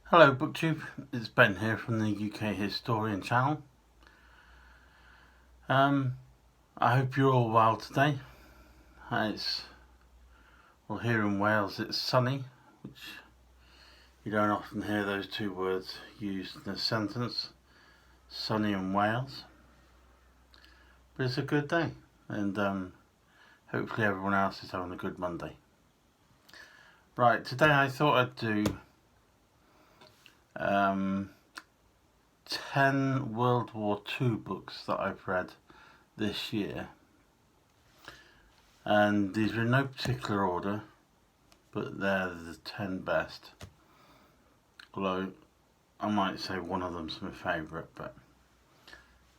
Hello BookTube, it's Ben here from the UK Historian channel. I hope you're all well today. Here in Wales it's sunny, which you don't often hear those two words used in a sentence, sunny in Wales. But it's a good day, and hopefully everyone else is having a good Monday. Right, today I thought I'd do 10 World War II books that I've read this year, and these are in no particular order, but they're the 10 best, although I might say one of them's my favourite. But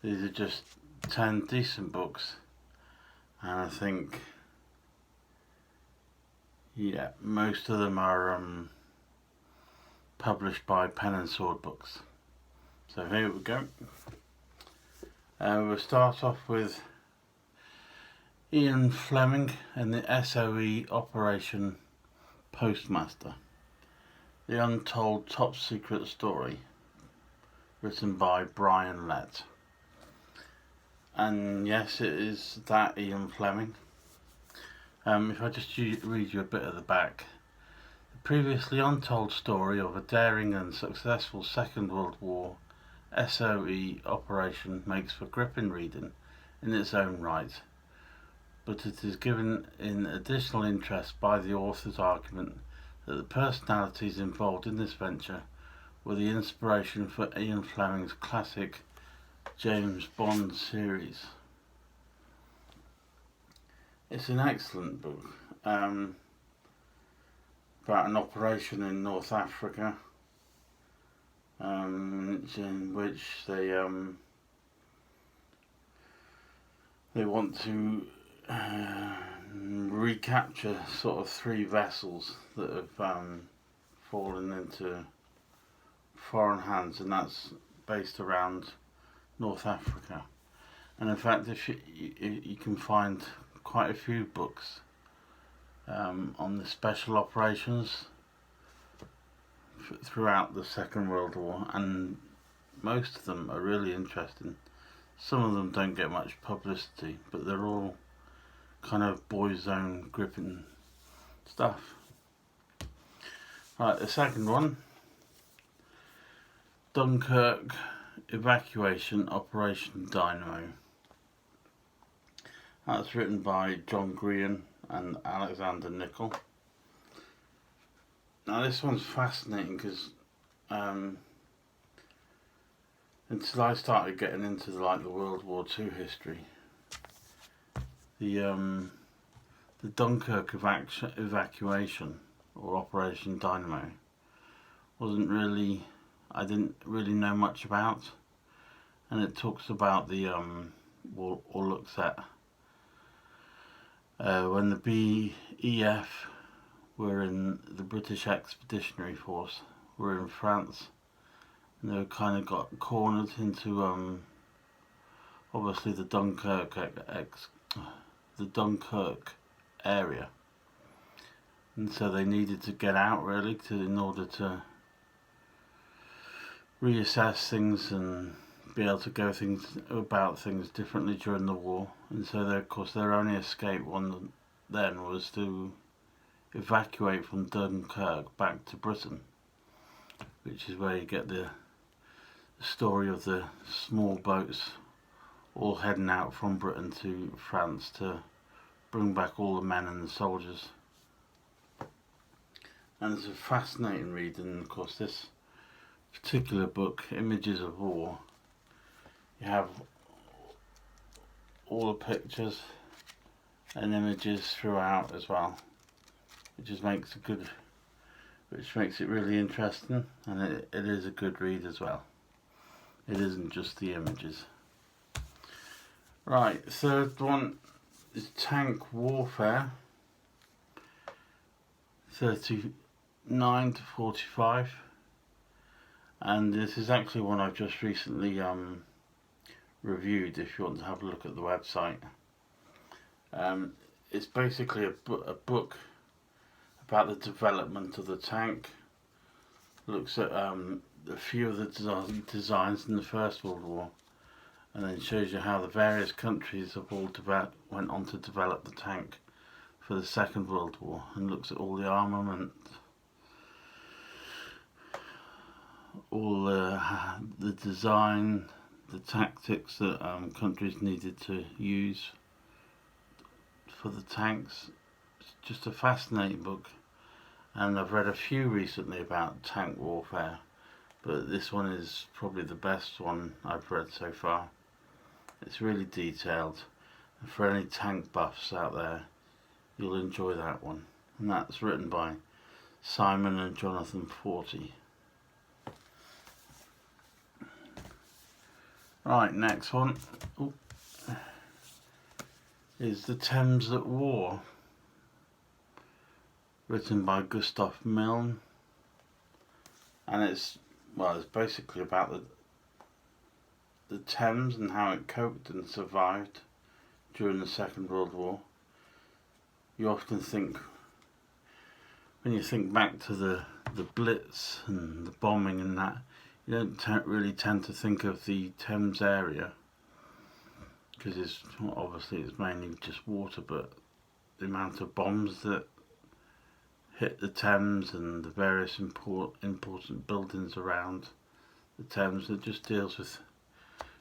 these are just 10 decent books, and I think most of them are published by Pen and Sword Books. So here we go. We'll start off with Ian Fleming and the SOE Operation Postmaster, the untold top secret story, written by Brian Lett. And yes, it is that Ian Fleming. If I just read you a bit at the back. The previously untold story of a daring and successful Second World War SOE operation makes for gripping reading in its own right, but it is given in additional interest by the author's argument that the personalities involved in this venture were the inspiration for Ian Fleming's classic James Bond series. It's an excellent book about an operation in North Africa, in which they want to recapture sort of 3 vessels that have fallen into foreign hands, and that's based around North Africa. And in fact, if you can find quite a few books on the special operations throughout the Second World War, and most of them are really interesting. Some of them don't get much publicity, but they're all kind of boys' own gripping stuff. Right, the second one, Dunkirk Evacuation Operation Dynamo. That's written by John Green and Alexander Nichol. Now this one's fascinating because until I started getting into the World War II history, the Dunkirk evacuation or Operation Dynamo I didn't really know much about, and it talks about the or looks at when the BEF were in the British Expeditionary Force, were in France, and they kind of got cornered into obviously the Dunkirk area, and so they needed to get out really in order to reassess things and be able to go about things differently during the war. And so of course their only escape then was to evacuate from Dunkirk back to Britain, which is where you get the story of the small boats all heading out from Britain to France to bring back all the men and the soldiers. And it's a fascinating read, and of course this particular book, Images of War, you have all the pictures and images throughout as well, which makes it really interesting, and it is a good read as well. It isn't just the images. Right, third one is Tank Warfare 39 to 45, and this is actually one I've just recently reviewed if you want to have a look at the website. It's basically a book about the development of the tank, looks at a few of the designs in the First World War, and then shows you how the various countries have all went on to develop the tank for the Second World War, and looks at all the armament, all the design, the tactics that countries needed to use for the tanks. It's just a fascinating book, and I've read a few recently about tank warfare, but this one is probably the best one I've read so far. It's really detailed, and for any tank buffs out there, you'll enjoy that one. And that's written by Simon and Jonathan Forty. Right, next one is The Thames at War, written by Gustav Milne, and it's basically about the Thames and how it coped and survived during the Second World War. You often think, when you think back to the Blitz and the bombing and that, you don't really tend to think of the Thames area, because it's mainly just water, but the amount of bombs that hit the Thames and the various important buildings around the Thames, it just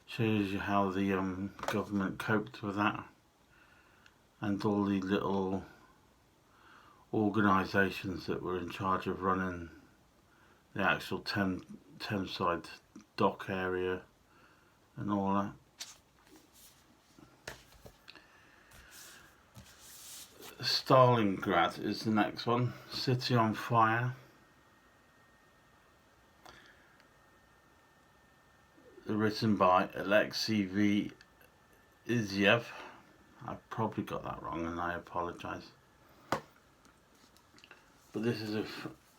shows you how the government coped with that, and all the little organisations that were in charge of running the actual Thameside dock area and all that. Stalingrad is the next one, City on Fire. Written by Alexei V. Izyev. I probably got that wrong and I apologise. But this is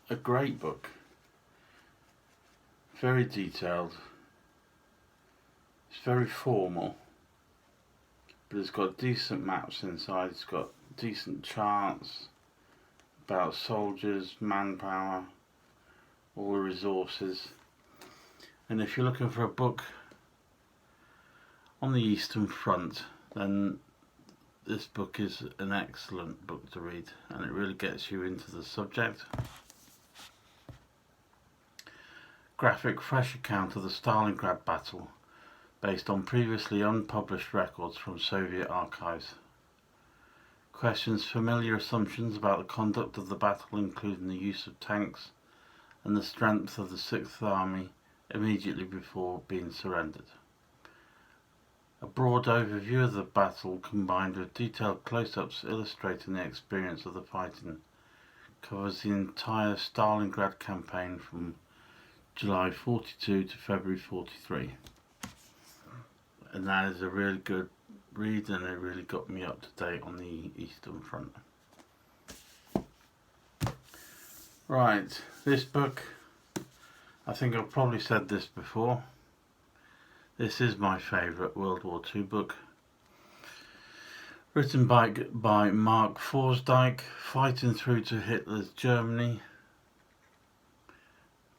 a great book. Very detailed. It's very formal. But it's got decent maps inside. It's got decent charts about soldiers, manpower, all the resources. And if you're looking for a book on the Eastern Front, then this book is an excellent book to read, and it really gets you into the subject. Graphic fresh account of the Stalingrad battle, based on previously unpublished records from Soviet archives. Questions familiar assumptions about the conduct of the battle, including the use of tanks and the strength of the 6th Army immediately before being surrendered. A broad overview of the battle, combined with detailed close-ups illustrating the experience of the fighting, covers the entire Stalingrad campaign from July 42 to February 43. And that is a really good read, and it really got me up to date on the Eastern Front. Right, this book, I think I've probably said this before. This is my favourite World War II book. Written by Mark Forsdyke, Fighting Through to Hitler's Germany.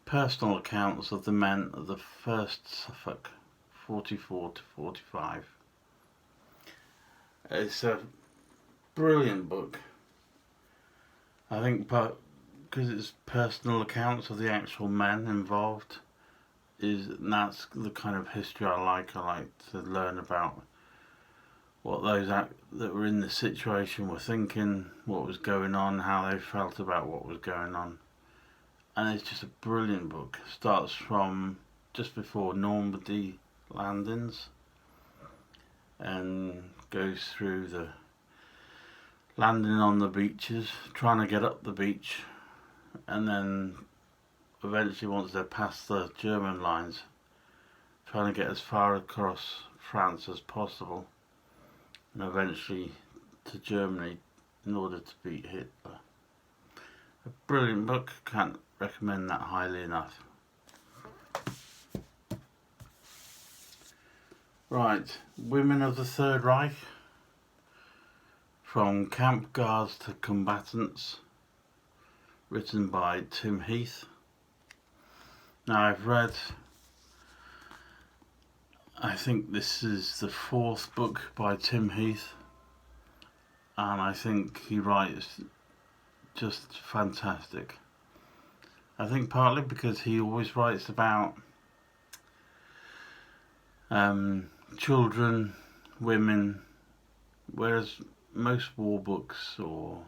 Personal accounts of the men of the First Suffolk, 44 to 45. It's a brilliant book. I think because it's personal accounts of the actual men involved, that's the kind of history I like. I like to learn about what those that were in the situation were thinking, what was going on, how they felt about what was going on. And it's just a brilliant book. It starts from just before Normandy landings and goes through the landing on the beaches, trying to get up the beach, and then eventually, once they're past the German lines, trying to get as far across France as possible, and eventually to Germany in order to beat Hitler. A brilliant book, can't recommend that highly enough. Right, Women of the Third Reich, From Camp Guards to Combatants, written by Tim Heath. Now I've read, I think this is the 4th book by Tim Heath, and I think he writes just fantastic. I think partly because he always writes about children, women, whereas most war books or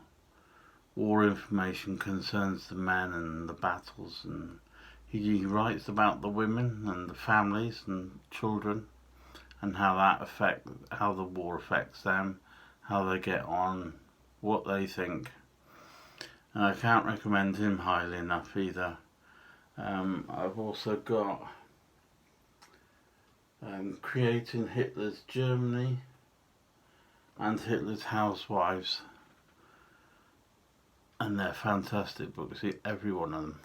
war information concerns the men and the battles, and he writes about the women and the families and children and how the war affects them, how they get on, what they think. And I can't recommend him highly enough either. I've also got Creating Hitler's Germany and Hitler's Housewives, and they're fantastic books, every one of them.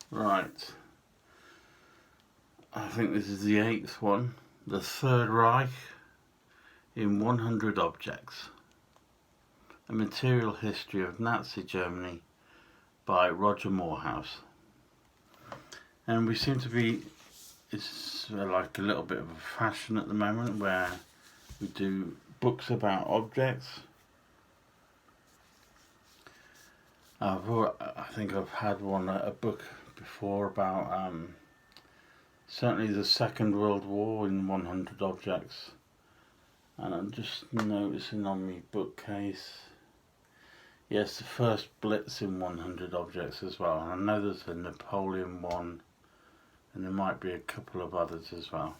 Right, I think this is the 8th one, The Third Reich in 100 Objects, A Material History of Nazi Germany by Roger Morehouse. And we seem to be, it's like a little bit of a fashion at the moment where we do books about objects. I think I've had a book before about certainly the Second World War in 100 Objects, and I'm just noticing on my bookcase, yes, the First Blitz in 100 Objects as well, and I know there's a Napoleon one, and there might be a couple of others as well.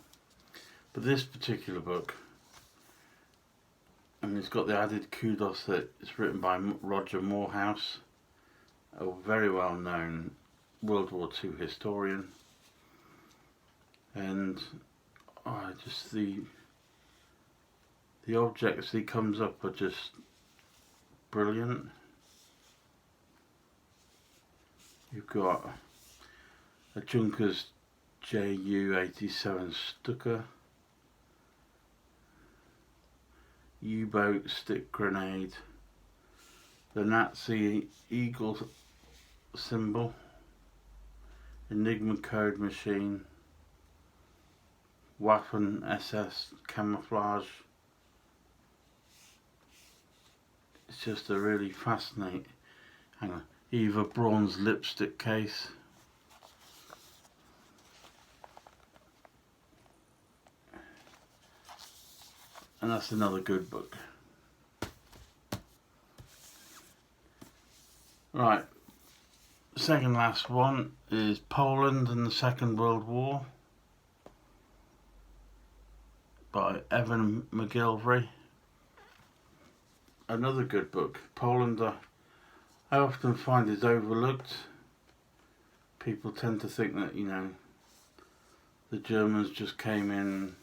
But this particular book, and it's got the added kudos that it's written by Roger Morehouse, a very well known World War II historian, and just the objects he comes up are just brilliant. You've got a Junkers Ju-87 Stuka, U-boat stick grenade, the Nazi Eagle symbol, Enigma code machine, Waffen SS camouflage. It's just a really fascinating, Eva Braun's lipstick case. And that's another good book. Right, second last one is Poland and the Second World War by Evan McGilvray. Another good book. Poland, I often find is overlooked. People tend to think that, the Germans just came in,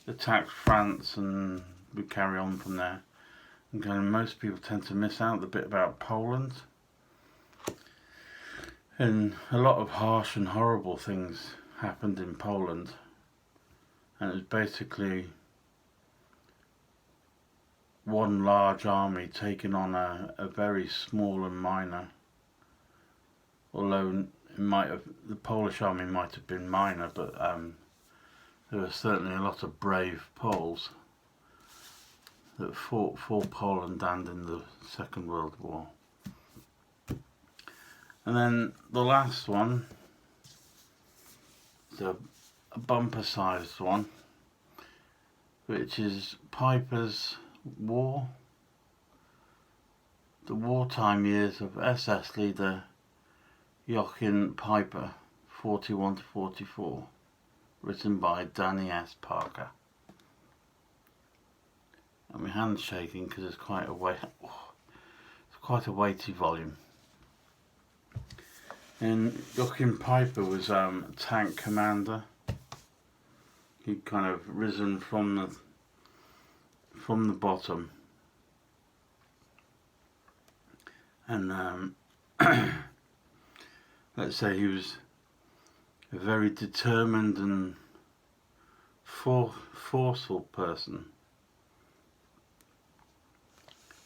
attacked France, and we carry on from there. And most people tend to miss out the bit about Poland. And a lot of harsh and horrible things happened in Poland. And it was basically one large army taking on a very small and minor, although the Polish army might have been minor, but there were certainly a lot of brave Poles that fought for Poland and in the Second World War. And then the last one is a bumper-sized one, which is Piper's War, the wartime years of SS leader Joachim Piper, 41 to 44, written by Danny S. Parker. And my hand's shaking because it's quite a weighty volume. And Joachim Piper was a tank commander. He'd kind of risen from the bottom, and let's say he was a very determined and forceful person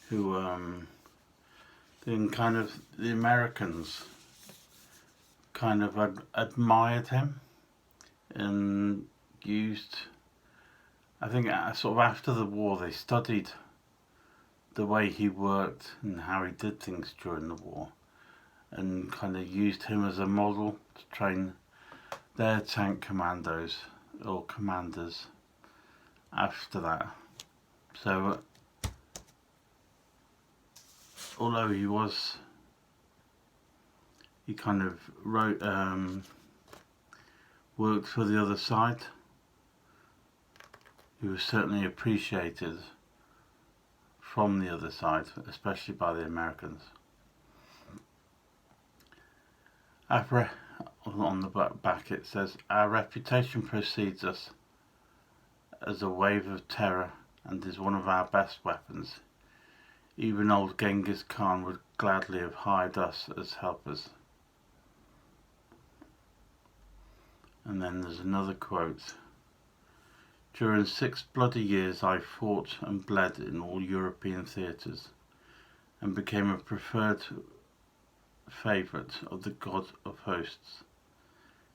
who then kind of the Americans kind of admired him and used, I think sort of after the war they studied the way he worked and how he did things during the war, and kind of used him as a model to train their tank commandos or commanders after that. So although he kind of worked for the other side, he was certainly appreciated from the other side, especially by the Americans. On the back it says, "Our reputation precedes us as a wave of terror and is one of our best weapons. Even old Genghis Khan would gladly have hired us as helpers." And then there's another quote. "During 6 bloody years I fought and bled in all European theatres and became a preferred favourite of the God of Hosts.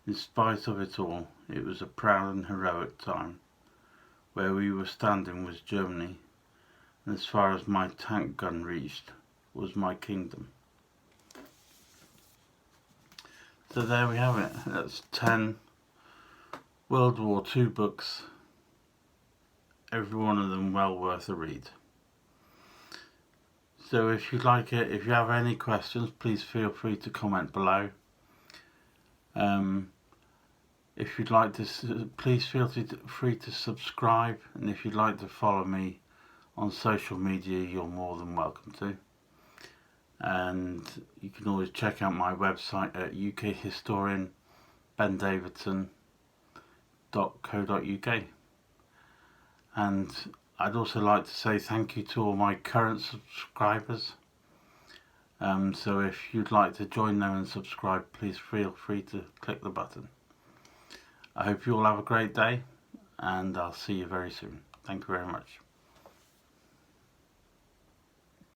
In spite of it all, it was a proud and heroic time. Where we were standing was Germany, and as far as my tank gun reached was my kingdom." So there we have it. That's 10 World War II books. Every one of them well worth a read. So if you like it, if you have any questions, please feel free to comment below. If you'd like to, please feel free to subscribe, and if you'd like to follow me on social media, you're more than welcome to. And you can always check out my website at ukhistorianbendavidson.co.uk. And I'd also like to say thank you to all my current subscribers. So if you'd like to join them and subscribe, please feel free to click the button. I hope you all have a great day, and I'll see you very soon. Thank you very much.